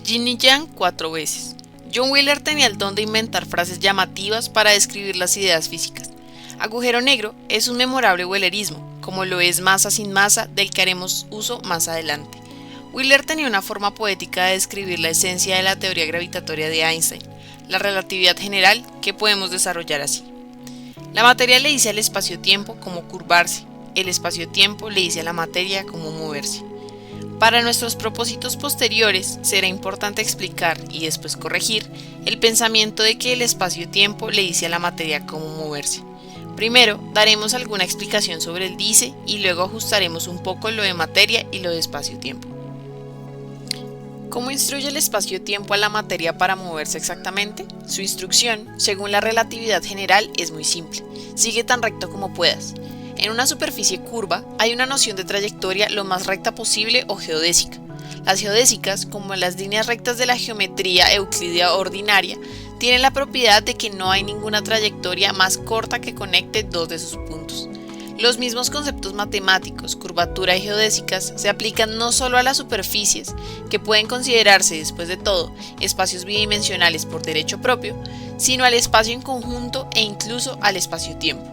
Yin y Yang 4 veces. John Wheeler tenía el don de inventar frases llamativas para describir las ideas físicas. Agujero negro es un memorable wheelerismo, como lo es masa sin masa, del que haremos uso más adelante. Wheeler tenía una forma poética de describir la esencia de la teoría gravitatoria de Einstein, la relatividad general, que podemos desarrollar así. La materia le dice al espacio-tiempo cómo curvarse, el espacio-tiempo le dice a la materia cómo moverse. Para nuestros propósitos posteriores, será importante explicar y después corregir el pensamiento de que el espacio-tiempo le dice a la materia cómo moverse. Primero, daremos alguna explicación sobre el dice y luego ajustaremos un poco lo de materia y lo de espacio-tiempo. ¿Cómo instruye el espacio-tiempo a la materia para moverse exactamente? Su instrucción, según la relatividad general, es muy simple. Sigue tan recto como puedas. En una superficie curva hay una noción de trayectoria lo más recta posible o geodésica. Las geodésicas, como las líneas rectas de la geometría euclídea ordinaria, tienen la propiedad de que no hay ninguna trayectoria más corta que conecte dos de sus puntos. Los mismos conceptos matemáticos, curvatura y geodésicas, se aplican no solo a las superficies, que pueden considerarse, después de todo, espacios bidimensionales por derecho propio, sino al espacio en conjunto e incluso al espacio-tiempo.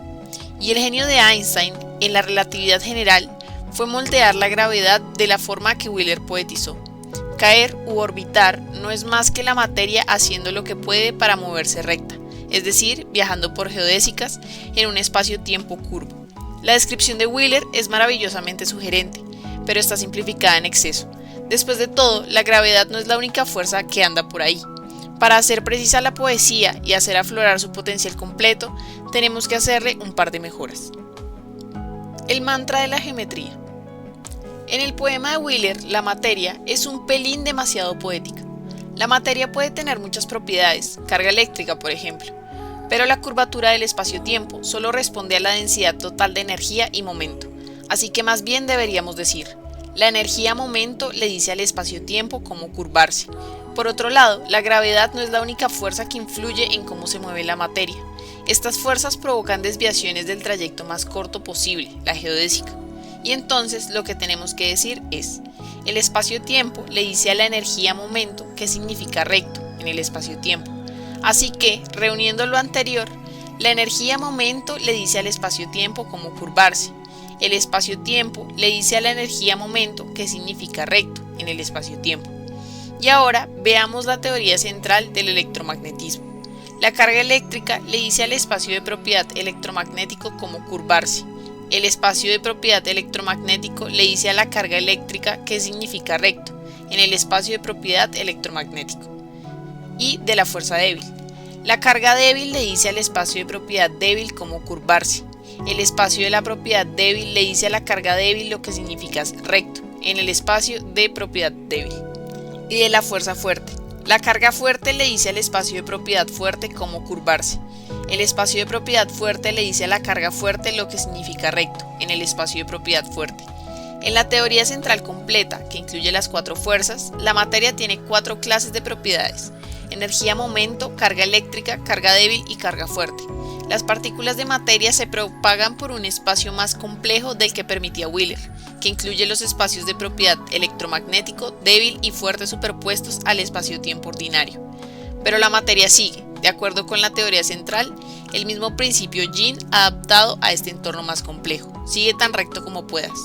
Y el genio de Einstein, en la relatividad general, fue moldear la gravedad de la forma que Wheeler poetizó. Caer u orbitar no es más que la materia haciendo lo que puede para moverse recta, es decir, viajando por geodésicas en un espacio-tiempo curvo. La descripción de Wheeler es maravillosamente sugerente, pero está simplificada en exceso. Después de todo, la gravedad no es la única fuerza que anda por ahí. Para hacer precisa la poesía y hacer aflorar su potencial completo, tenemos que hacerle un par de mejoras. El mantra de la geometría. En el poema de Wheeler, la materia es un pelín demasiado poética. La materia puede tener muchas propiedades, carga eléctrica por ejemplo, pero la curvatura del espacio-tiempo solo responde a la densidad total de energía y momento, así que más bien deberíamos decir, la energía-momento le dice al espacio-tiempo cómo curvarse. Por otro lado, la gravedad no es la única fuerza que influye en cómo se mueve la materia. Estas fuerzas provocan desviaciones del trayecto más corto posible, la geodésica. Y entonces lo que tenemos que decir es, el espacio-tiempo le dice a la energía-momento que significa recto en el espacio-tiempo. Así que, reuniendo lo anterior, la energía-momento le dice al espacio-tiempo cómo curvarse. El espacio-tiempo le dice a la energía-momento que significa recto en el espacio-tiempo. Y ahora veamos la teoría central del electromagnetismo. La carga eléctrica le dice al espacio de propiedad electromagnético cómo curvarse. El espacio de propiedad electromagnético le dice a la carga eléctrica que significa recto en el espacio de propiedad electromagnético. Y de la fuerza débil. La carga débil le dice al espacio de propiedad débil cómo curvarse. El espacio de la propiedad débil le dice a la carga débil lo que significa recto en el espacio de propiedad débil. Y de la fuerza fuerte. La carga fuerte le dice al espacio de propiedad fuerte cómo curvarse. El espacio de propiedad fuerte le dice a la carga fuerte lo que significa recto en el espacio de propiedad fuerte. En la teoría central completa, que incluye las 4 fuerzas, la materia tiene 4 clases de propiedades: energía-momento, carga eléctrica, carga débil y carga fuerte. Las partículas de materia se propagan por un espacio más complejo del que permitía Wheeler, que incluye los espacios de propiedad electromagnético, débil y fuerte superpuestos al espacio-tiempo ordinario. Pero la materia sigue, de acuerdo con la teoría central, el mismo principio Yin adaptado a este entorno más complejo. Sigue tan recto como puedas.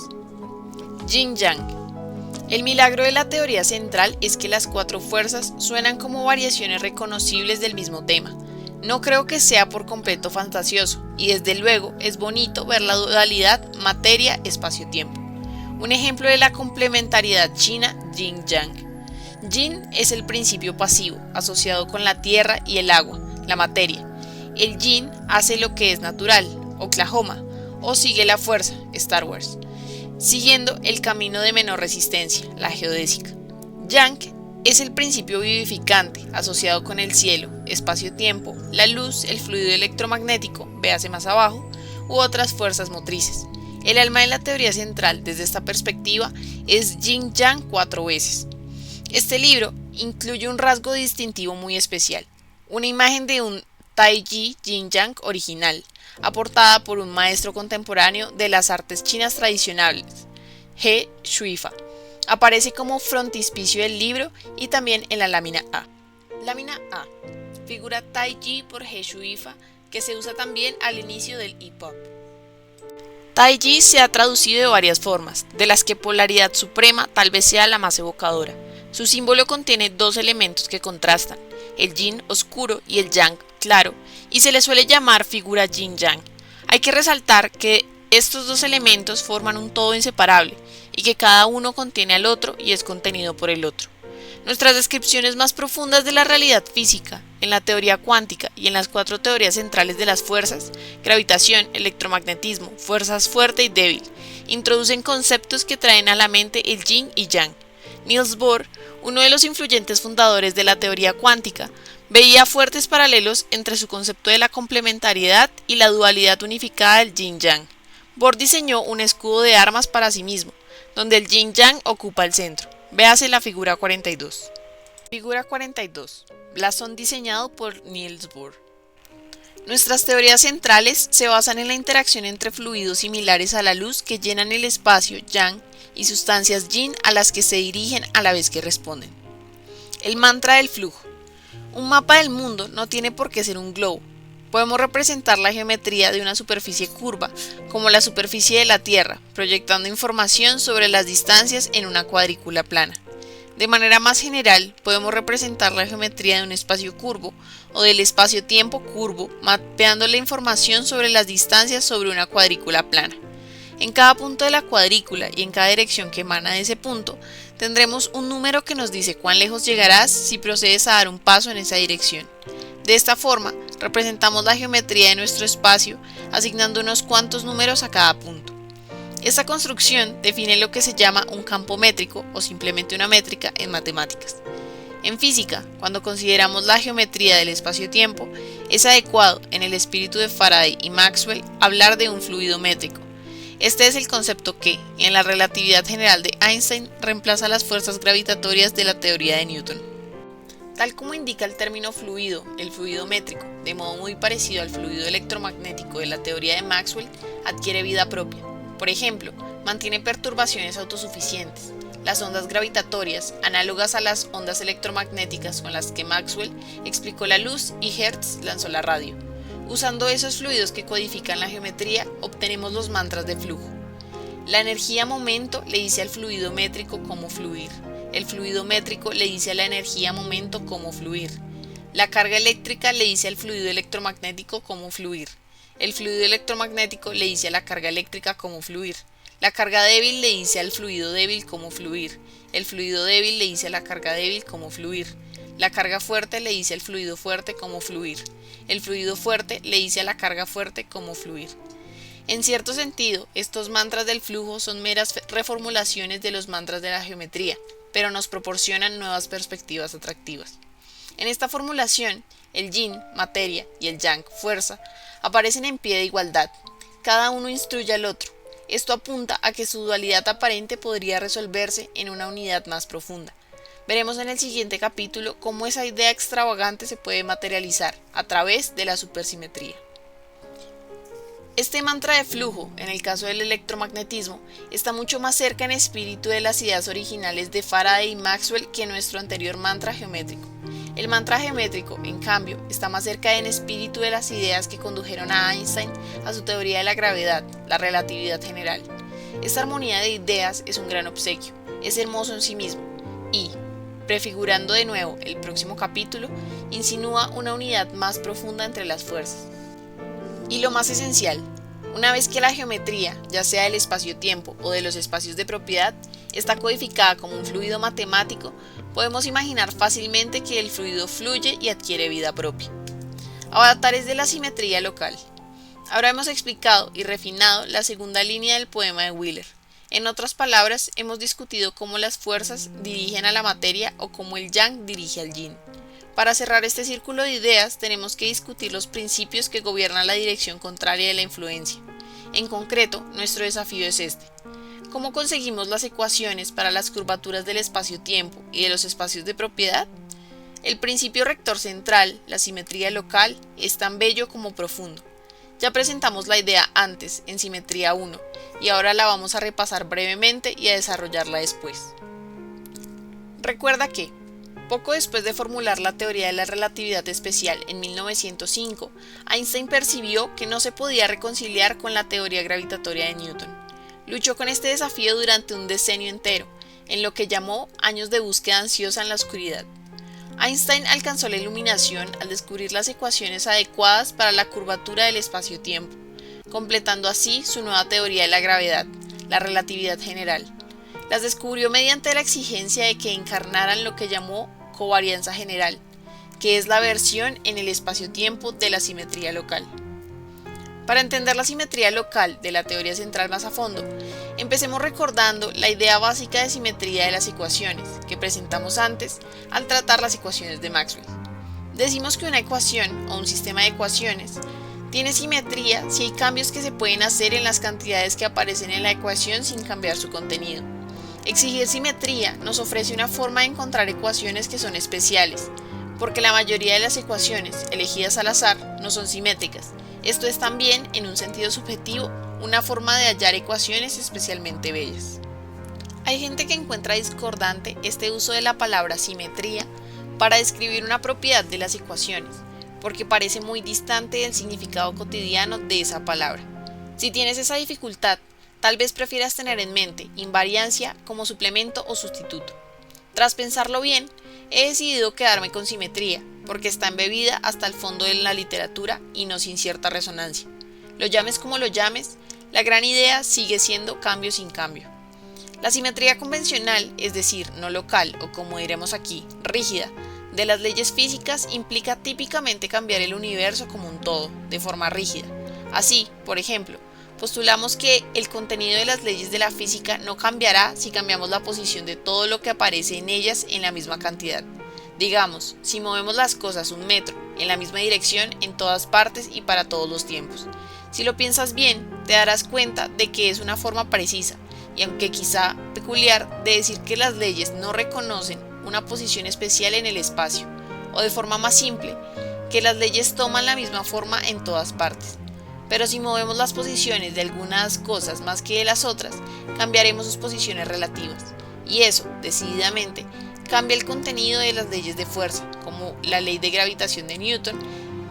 Yin-Yang. El milagro de la teoría central es que las 4 fuerzas suenan como variaciones reconocibles del mismo tema. No creo que sea por completo fantasioso, y desde luego es bonito ver la dualidad materia-espacio-tiempo. Un ejemplo de la complementariedad china, Yin-Yang. Yin es el principio pasivo, asociado con la tierra y el agua, la materia. El yin hace lo que es natural, Oklahoma, o sigue la fuerza, Star Wars, siguiendo el camino de menor resistencia, la geodésica. Yang es el principio vivificante, asociado con el cielo, espacio-tiempo, la luz, el fluido electromagnético, véase más abajo, u otras fuerzas motrices. El alma de la teoría central, desde esta perspectiva, es Yin-Yang 4 veces. Este libro incluye un rasgo distintivo muy especial, una imagen de un Taiji Yin-Yang original, aportada por un maestro contemporáneo de las artes chinas tradicionales, He Shuifa, Aparece como frontispicio del libro y también en la lámina A. Lámina A. Figura Taiji por He Shuifa, que se usa también al inicio del hip-hop. Taiji se ha traducido de varias formas, de las que polaridad suprema tal vez sea la más evocadora. Su símbolo contiene dos elementos que contrastan, el yin oscuro y el yang claro, y se le suele llamar figura yin-yang. Hay que resaltar que estos dos elementos forman un todo inseparable, y que cada uno contiene al otro y es contenido por el otro. Nuestras descripciones más profundas de la realidad física, en la teoría cuántica y en las 4 teorías centrales de las fuerzas, gravitación, electromagnetismo, fuerzas fuerte y débil, introducen conceptos que traen a la mente el yin y yang. Niels Bohr, uno de los influyentes fundadores de la teoría cuántica, veía fuertes paralelos entre su concepto de la complementariedad y la dualidad unificada del yin-yang. Bohr diseñó un escudo de armas para sí mismo, donde el yin-yang ocupa el centro. Véase la figura 42. Figura 42. Blasón diseñado por Niels Bohr. Nuestras teorías centrales se basan en la interacción entre fluidos similares a la luz que llenan el espacio yang y sustancias yin a las que se dirigen a la vez que responden. El mantra del flujo. Un mapa del mundo no tiene por qué ser un globo. Podemos representar la geometría de una superficie curva como la superficie de la Tierra, proyectando información sobre las distancias en una cuadrícula plana. De manera más general, podemos representar la geometría de un espacio curvo o del espacio-tiempo curvo, mapeando la información sobre las distancias sobre una cuadrícula plana. En cada punto de la cuadrícula y en cada dirección que emana de ese punto, tendremos un número que nos dice cuán lejos llegarás si procedes a dar un paso en esa dirección. De esta forma, representamos la geometría de nuestro espacio, asignando unos cuantos números a cada punto. Esta construcción define lo que se llama un campo métrico o simplemente una métrica en matemáticas. En física, cuando consideramos la geometría del espacio-tiempo, es adecuado, en el espíritu de Faraday y Maxwell, hablar de un fluido métrico. Este es el concepto que, en la relatividad general de Einstein, reemplaza las fuerzas gravitatorias de la teoría de Newton. Tal como indica el término fluido, el fluido métrico, de modo muy parecido al fluido electromagnético de la teoría de Maxwell, adquiere vida propia. Por ejemplo, mantiene perturbaciones autosuficientes. Las ondas gravitatorias, análogas a las ondas electromagnéticas con las que Maxwell explicó la luz y Hertz lanzó la radio. Usando esos fluidos que codifican la geometría, obtenemos los mantras de flujo. La energía momento le dice al fluido métrico cómo fluir. El fluido métrico le dice a la energía momento cómo fluir. La carga eléctrica le dice al fluido electromagnético cómo fluir. El fluido electromagnético le dice a la carga eléctrica cómo fluir. La carga débil le dice al fluido débil cómo fluir. El fluido débil le dice a la carga débil cómo fluir. La carga fuerte le dice al fluido fuerte cómo fluir. El fluido fuerte le dice a la carga fuerte cómo fluir. En cierto sentido, estos mantras del flujo son meras reformulaciones de los mantras de la geometría, pero nos proporcionan nuevas perspectivas atractivas. En esta formulación, el yin, materia, y el yang, fuerza, aparecen en pie de igualdad. Cada uno instruye al otro. Esto apunta a que su dualidad aparente podría resolverse en una unidad más profunda. Veremos en el siguiente capítulo cómo esa idea extravagante se puede materializar a través de la supersimetría. Este mantra de flujo, en el caso del electromagnetismo, está mucho más cerca en espíritu de las ideas originales de Faraday y Maxwell que nuestro anterior mantra geométrico. El mantra geométrico, en cambio, está más cerca en espíritu de las ideas que condujeron a Einstein a su teoría de la gravedad, la relatividad general. Esta armonía de ideas es un gran obsequio, es hermoso en sí mismo y, prefigurando de nuevo el próximo capítulo, insinúa una unidad más profunda entre las fuerzas. Y lo más esencial, una vez que la geometría, ya sea del espacio-tiempo o de los espacios de propiedad, está codificada como un fluido matemático, podemos imaginar fácilmente que el fluido fluye y adquiere vida propia. Avatares de la simetría local. Ahora hemos explicado y refinado la segunda línea del poema de Wheeler. En otras palabras, hemos discutido cómo las fuerzas dirigen a la materia o cómo el yang dirige al yin. Para cerrar este círculo de ideas, tenemos que discutir los principios que gobiernan la dirección contraria de la influencia. En concreto, nuestro desafío es este. ¿Cómo conseguimos las ecuaciones para las curvaturas del espacio-tiempo y de los espacios de propiedad? El principio rector central, la simetría local, es tan bello como profundo. Ya presentamos la idea antes, en simetría 1, y ahora la vamos a repasar brevemente y a desarrollarla después. Recuerda que, poco después de formular la teoría de la relatividad especial en 1905, Einstein percibió que no se podía reconciliar con la teoría gravitatoria de Newton. Luchó con este desafío durante un decenio entero, en lo que llamó años de búsqueda ansiosa en la oscuridad. Einstein alcanzó la iluminación al descubrir las ecuaciones adecuadas para la curvatura del espacio-tiempo, completando así su nueva teoría de la gravedad, la relatividad general. Las descubrió mediante la exigencia de que encarnaran lo que llamó covarianza general, que es la versión en el espacio-tiempo de la simetría local. Para entender la simetría local de la teoría central más a fondo, empecemos recordando la idea básica de simetría de las ecuaciones que presentamos antes al tratar las ecuaciones de Maxwell. Decimos que una ecuación o un sistema de ecuaciones tiene simetría si hay cambios que se pueden hacer en las cantidades que aparecen en la ecuación sin cambiar su contenido. Exigir simetría nos ofrece una forma de encontrar ecuaciones que son especiales, porque la mayoría de las ecuaciones elegidas al azar no son simétricas. Esto es también, en un sentido subjetivo, una forma de hallar ecuaciones especialmente bellas. Hay gente que encuentra discordante este uso de la palabra simetría para describir una propiedad de las ecuaciones, porque parece muy distante del significado cotidiano de esa palabra. Si tienes esa dificultad, tal vez prefieras tener en mente invariancia como suplemento o sustituto. Tras pensarlo bien, he decidido quedarme con simetría, porque está embebida hasta el fondo de la literatura y no sin cierta resonancia. Lo llames como lo llames, la gran idea sigue siendo cambio sin cambio. La simetría convencional, es decir, no local o como diremos aquí, rígida, de las leyes físicas implica típicamente cambiar el universo como un todo, de forma rígida. Así, por ejemplo, postulamos que el contenido de las leyes de la física no cambiará si cambiamos la posición de todo lo que aparece en ellas en la misma cantidad. Digamos, si movemos las cosas un metro en la misma dirección en todas partes y para todos los tiempos. Si lo piensas bien, te darás cuenta de que es una forma precisa, y aunque quizá peculiar, de decir que las leyes no reconocen una posición especial en el espacio, o de forma más simple, que las leyes toman la misma forma en todas partes. Pero si movemos las posiciones de algunas cosas más que de las otras, cambiaremos sus posiciones relativas. Y eso, decididamente, cambia el contenido de las leyes de fuerza, como la ley de gravitación de Newton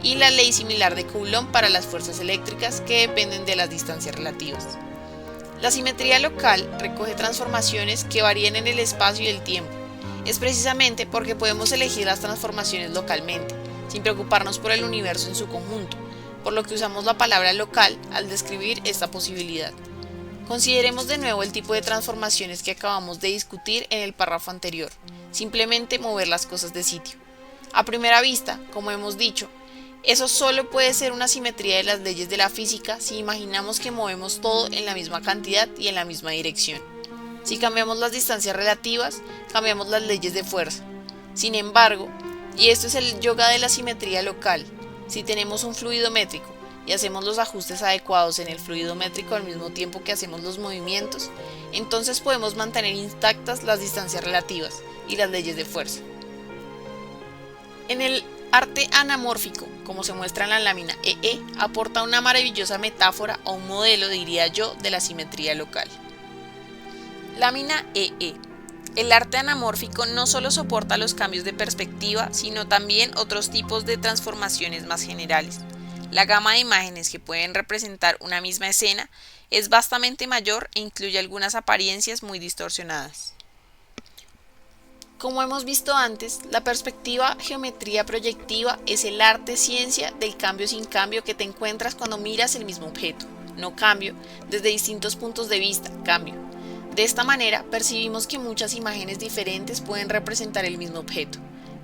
y la ley similar de Coulomb para las fuerzas eléctricas que dependen de las distancias relativas. La simetría local recoge transformaciones que varían en el espacio y el tiempo. Es precisamente porque podemos elegir las transformaciones localmente, sin preocuparnos por el universo en su conjunto, por lo que usamos la palabra local al describir esta posibilidad. Consideremos de nuevo el tipo de transformaciones que acabamos de discutir en el párrafo anterior, simplemente mover las cosas de sitio. A primera vista, como hemos dicho, eso solo puede ser una simetría de las leyes de la física si imaginamos que movemos todo en la misma cantidad y en la misma dirección. Si cambiamos las distancias relativas, cambiamos las leyes de fuerza. Sin embargo, y esto es el yoga de la simetría local, si tenemos un fluido métrico y hacemos los ajustes adecuados en el fluido métrico al mismo tiempo que hacemos los movimientos, entonces podemos mantener intactas las distancias relativas y las leyes de fuerza. En el arte anamórfico, como se muestra en la lámina EE, aporta una maravillosa metáfora o un modelo, diría yo, de la simetría local. Lámina EE. El arte anamórfico no solo soporta los cambios de perspectiva, sino también otros tipos de transformaciones más generales. La gama de imágenes que pueden representar una misma escena es vastamente mayor e incluye algunas apariencias muy distorsionadas. Como hemos visto antes, la perspectiva geometría proyectiva es el arte-ciencia del cambio sin cambio que te encuentras cuando miras el mismo objeto, no cambio, desde distintos puntos de vista, cambio. De esta manera, percibimos que muchas imágenes diferentes pueden representar el mismo objeto,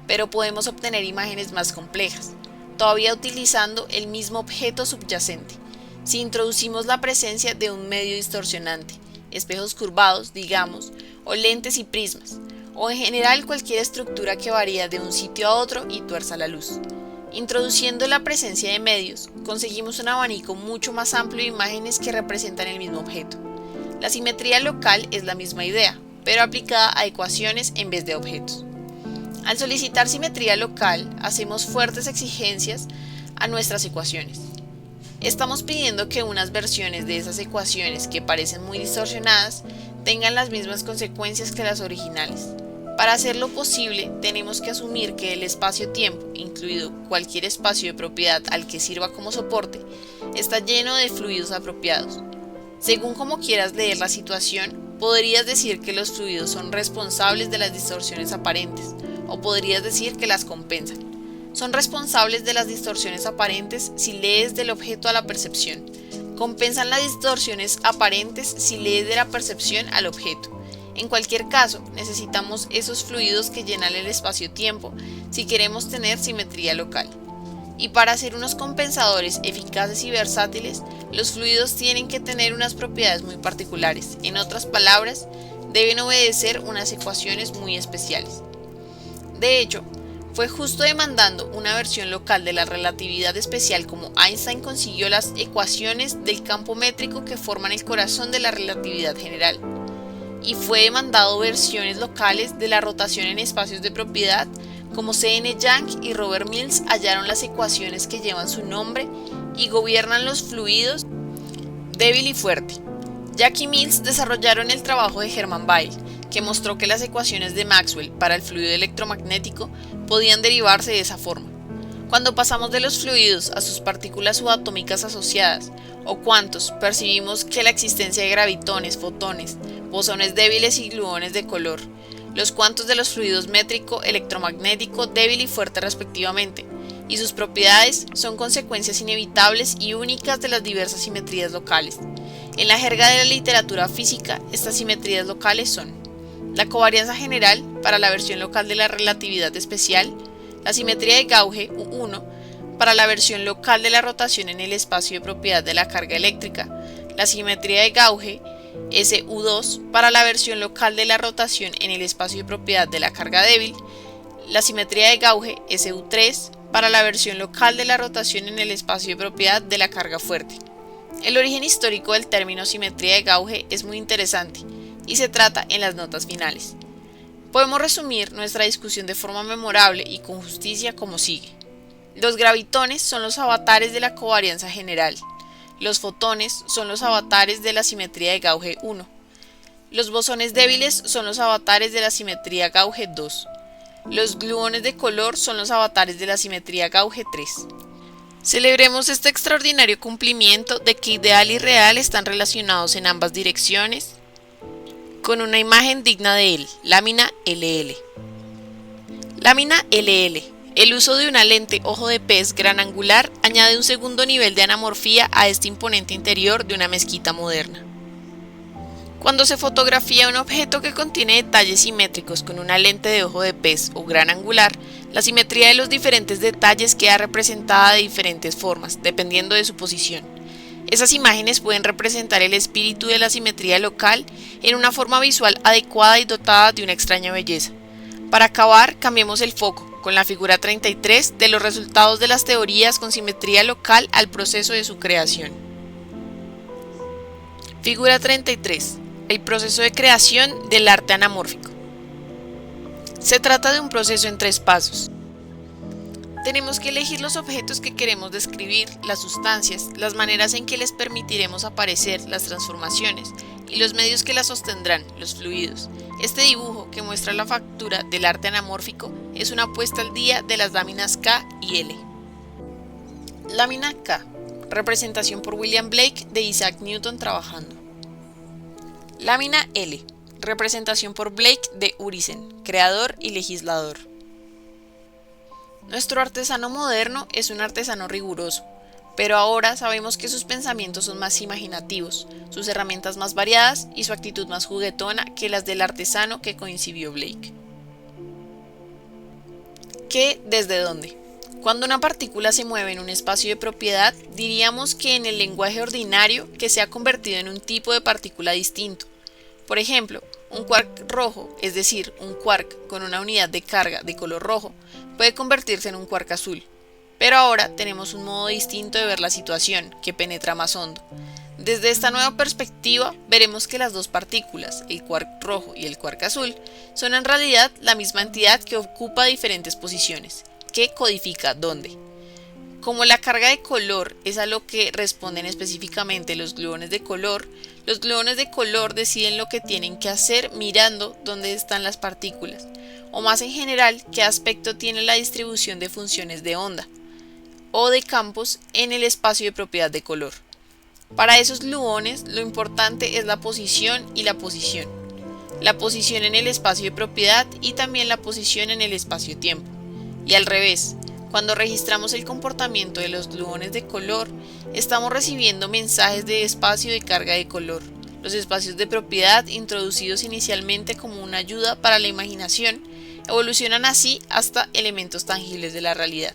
pero podemos obtener imágenes más complejas, todavía utilizando el mismo objeto subyacente, si introducimos la presencia de un medio distorsionante, espejos curvados, digamos, o lentes y prismas, o en general cualquier estructura que varía de un sitio a otro y tuerza la luz. Introduciendo la presencia de medios, conseguimos un abanico mucho más amplio de imágenes que representan el mismo objeto. La simetría local es la misma idea, pero aplicada a ecuaciones en vez de objetos. Al solicitar simetría local, hacemos fuertes exigencias a nuestras ecuaciones. Estamos pidiendo que unas versiones de esas ecuaciones que parecen muy distorsionadas tengan las mismas consecuencias que las originales. Para hacerlo posible, tenemos que asumir que el espacio-tiempo, incluido cualquier espacio de propiedad al que sirva como soporte, está lleno de fluidos apropiados. Según como quieras leer la situación, podrías decir que los fluidos son responsables de las distorsiones aparentes, o podrías decir que las compensan. Son responsables de las distorsiones aparentes si lees del objeto a la percepción. Compensan las distorsiones aparentes si lees de la percepción al objeto. En cualquier caso, necesitamos esos fluidos que llenan el espacio-tiempo si queremos tener simetría local. Y para ser unos compensadores eficaces y versátiles, los fluidos tienen que tener unas propiedades muy particulares. En otras palabras, deben obedecer unas ecuaciones muy especiales. De hecho, fue justo demandando una versión local de la relatividad especial como Einstein consiguió las ecuaciones del campo métrico que forman el corazón de la relatividad general. Y fue demandado versiones locales de la rotación en espacios de propiedad, como C.N. Young y Robert Mills hallaron las ecuaciones que llevan su nombre y gobiernan los fluidos débil y fuerte. Young y Mills desarrollaron el trabajo de Hermann Weyl, que mostró que las ecuaciones de Maxwell para el fluido electromagnético podían derivarse de esa forma. Cuando pasamos de los fluidos a sus partículas subatómicas asociadas, o cuantos, percibimos que la existencia de gravitones, fotones, bosones débiles y gluones de color, los cuantos de los fluidos métrico, electromagnético, débil y fuerte respectivamente, y sus propiedades son consecuencias inevitables y únicas de las diversas simetrías locales. En la jerga de la literatura física, estas simetrías locales son la covarianza general para la versión local de la relatividad especial, la simetría de Gauge U1 para la versión local de la rotación en el espacio de propiedad de la carga eléctrica, la simetría de Gauge SU2 para la versión local de la rotación en el espacio de propiedad de la carga débil, la simetría de Gauge SU3 para la versión local de la rotación en el espacio de propiedad de la carga fuerte. El origen histórico del término simetría de Gauge es muy interesante y se trata en las notas finales. Podemos resumir nuestra discusión de forma memorable y con justicia como sigue. Los gravitones son los avatares de la covarianza general. Los fotones son los avatares de la simetría de Gauge 1. Los bosones débiles son los avatares de la simetría Gauge 2. Los gluones de color son los avatares de la simetría Gauge 3. Celebremos este extraordinario cumplimiento de que ideal y real están relacionados en ambas direcciones con una imagen digna de él, lámina LL. Lámina LL. El uso de una lente ojo de pez gran angular añade un segundo nivel de anamorfía a este imponente interior de una mezquita moderna. Cuando se fotografía un objeto que contiene detalles simétricos con una lente de ojo de pez o gran angular, la simetría de los diferentes detalles queda representada de diferentes formas, dependiendo de su posición. Esas imágenes pueden representar el espíritu de la simetría local en una forma visual adecuada y dotada de una extraña belleza. Para acabar, cambiemos el foco, con la figura 33, de los resultados de las teorías con simetría local al proceso de su creación. Figura 33. El proceso de creación del arte anamórfico. Se trata de un proceso en 3 pasos. Tenemos que elegir los objetos que queremos describir, las sustancias, las maneras en que les permitiremos aparecer, las transformaciones, y los medios que las sostendrán, los fluidos. Este dibujo, que muestra la factura del arte anamórfico, es una puesta al día de las láminas K y L. Lámina K. Representación por William Blake de Isaac Newton trabajando. Lámina L. Representación por Blake de Urizen, creador y legislador. Nuestro artesano moderno es un artesano riguroso, pero ahora sabemos que sus pensamientos son más imaginativos, sus herramientas más variadas y su actitud más juguetona que las del artesano que concibió Blake. ¿Qué? ¿Desde dónde? Cuando una partícula se mueve en un espacio de propiedad, diríamos que en el lenguaje ordinario que se ha convertido en un tipo de partícula distinto. Por ejemplo, un quark rojo, es decir, un quark con una unidad de carga de color rojo, puede convertirse en un quark azul. Pero ahora tenemos un modo distinto de ver la situación, que penetra más hondo. Desde esta nueva perspectiva, veremos que las dos partículas, el quark rojo y el quark azul, son en realidad la misma entidad que ocupa diferentes posiciones. ¿Qué codifica dónde? Como la carga de color es a lo que responden específicamente los gluones de color deciden lo que tienen que hacer mirando dónde están las partículas, o más en general, qué aspecto tiene la distribución de funciones de onda o de campos en el espacio de propiedad de color. Para esos gluones, lo importante es la posición y la posición. La posición en el espacio de propiedad y también la posición en el espacio-tiempo. Y al revés, cuando registramos el comportamiento de los gluones de color, estamos recibiendo mensajes de espacio de carga de color. Los espacios de propiedad, introducidos inicialmente como una ayuda para la imaginación, evolucionan así hasta elementos tangibles de la realidad.